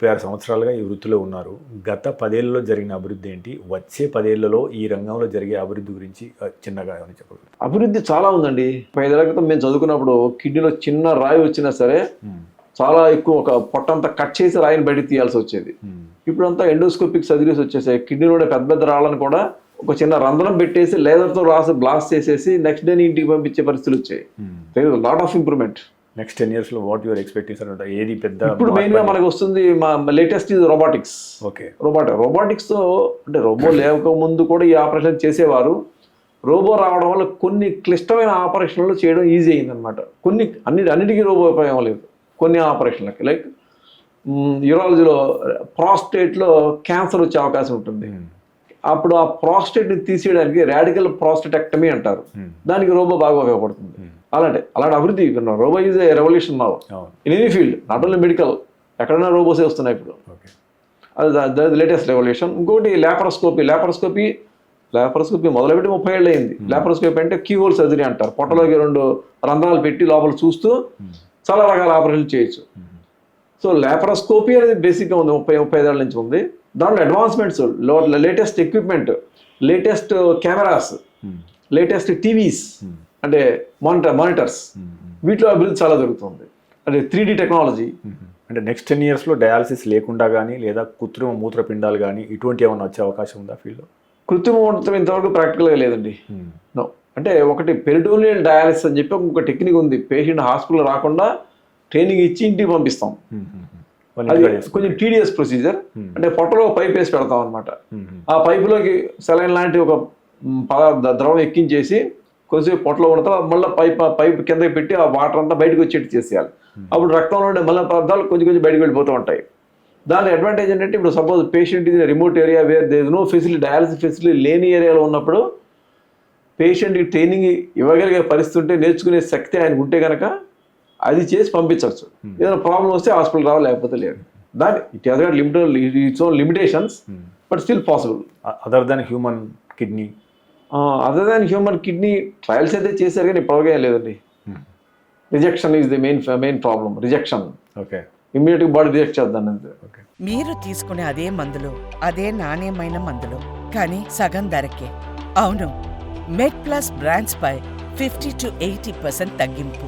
36 సంవత్సరాలుగా ఈ వృత్తిలో ఉన్నారు. గత 10 ఏళ్లలో జరిగిన అభివృద్ధి ఏంటి? వచ్చే 10 ఏళ్లలో ఈ రంగంలో జరిగే అభివృద్ధి గురించి చిన్నగా ఏమైనా చెప్పగలరు? అభివృద్ధి చాలా ఉందండి. 5 ఏళ్ల క్రితం మేము చదువుకున్నప్పుడు కిడ్నీలో చిన్న రాయి వచ్చినా సరే చాలా ఎక్కువ ఒక పొట్టంతా కట్ చేసి రాయిని బయటికి తీయాల్సి వచ్చేది. ఇప్పుడంతా ఎండోస్కోపిక్ సర్జరీస్ వచ్చేసాయి. కిడ్నీలో పెద్ద పెద్ద రాళ్ళని కూడా ఒక చిన్న రంధ్రం పెట్టేసి లేజర్తో బ్లాస్ట్ చేసేసి నెక్స్ట్ డే ఇంటికి పంపించే పరిస్థితులు వచ్చాయి. Lot of improvement. Next 10 years what your expectation ఉంటాయి? ఏది పెద్ద ఇప్పుడు మెయిన్గా మనకు వస్తుంది మా లేటెస్ట్ ఇది రోబోటిక్స్. ఓకే, రోబోటిక్స్తో అంటే రోబో లేక ముందు కూడా ఈ ఆపరేషన్ చేసేవారు. రోబో రావడం వల్ల కొన్ని క్లిష్టమైన ఆపరేషన్లు చేయడం ఈజీ అయిందనమాట. అన్నిటికీ రోబో ఉపయోగం లేదు. కొన్ని ఆపరేషన్లకి లైక్ యూరాలజీలో ప్రాస్టేట్లో క్యాన్సర్ వచ్చే అవకాశం ఉంటుంది. అప్పుడు ఆ ప్రాస్టేట్ని తీసేయడానికి రాడికల్ ప్రాస్టేటెక్టమీ అంటారు. దానికి రోబో బాగా ఉపయోగపడుతుంది. అలాంటి అభివృద్ధి robo is a revolution now in any field, not only medical. ఎక్కడైనా రోబోసే వస్తున్నాయి ఇప్పుడు. అది లేటెస్ట్ రెవల్యూషన్. ఇంకోటి లాప్రోస్కోపీ మొదలుపెట్టి 30 ఏళ్ళు అయింది. లాప్రోస్కోపీ అంటే కీహోల్ సర్జరీ అంటారు. పొట్టలోకి 2 రంధ్రాలు పెట్టి లోపల చూస్తూ చాలా రకాల ఆపరేషన్లు చేయొచ్చు. సో లాప్రోస్కోపీ అనేది బేసిక్గా ఉంది, 35 ఏళ్ళ నుంచి ఉంది. దాంట్లో advancements, latest equipment, latest cameras, latest TVs అంటే మానిటర్స్, వీటిలో అభివృద్ధి చాలా జరుగుతుంది. అంటే 3D టెక్నాలజీ. అంటే నెక్స్ట్ 10 yearsలో డయాలసిస్ లేకుండా కానీ లేదా కృత్రిమ మూత్రపిండాలు కానీ ఇటువంటి ఏమైనా వచ్చే అవకాశం ఉందా ఫీల్డ్లో? కృత్రిమ మూత్రం ఇంతవరకు ప్రాక్టికల్గా లేదండి. నో. అంటే ఒకటి పెరిటోనియల్ డయాలసిస్ అని చెప్పి ఒక టెక్నిక్ ఉంది. పేషెంట్ హాస్పిటల్ రాకుండా ట్రైనింగ్ ఇచ్చి ఇంటికి పంపిస్తాం. అది కొంచెం టీడీఎస్ ప్రొసీజర్. అంటే పొట్టలో పైప్ వేసి పెడతాం అనమాట. ఆ పైపులోకి సెలైన్ లాంటి ఒక ద్రవం ఎక్కించేసి కొంచెం పొట్టలో ఉండతా మళ్ళీ పైప్ కిందకి పెట్టి ఆ వాటర్ అంతా బయటకు వచ్చేట్టు చేసేయాలి. అప్పుడు రక్తంలో ఉండే మళ్ళీ పదార్థాలు కొంచెం బయటకు వెళ్ళిపోతూ ఉంటాయి. దాని అడ్వాంటేజ్ ఏంటంటే ఇప్పుడు సపోజ్ పేషెంట్ ఇది remote area where there is no facility, dialysis facility లేని ఏరియాలో ఉన్నప్పుడు పేషెంట్కి ట్రైనింగ్ ఇవ్వగలిగే పరిస్థితి ఉంటే, నేర్చుకునే శక్తి ఆయనకు ఉంటే కనుక అది చేసి పంపించవచ్చు. ఏదైనా ప్రాబ్లం వస్తే హాస్పిటల్ రావాలి, లేకపోతే లేదు. దాని it has got its own limitations but still possible. Other than human kidney trials అయితే చేశారు కానీ ఇప్పటికే లేదండి. Rejection is the main problem. Rejection. Okay, ఇమ్మీడియట్గా బాడీ రిజెక్ట్ చేద్దాం. మీరు తీసుకునే అదే మందులు, అదే నాణ్యమైన మందులు, కానీ సగం ధరకే. అవును, మెడ్ ప్లస్ బ్రాండ్స్ పై 50 to 80% తగ్గింపు.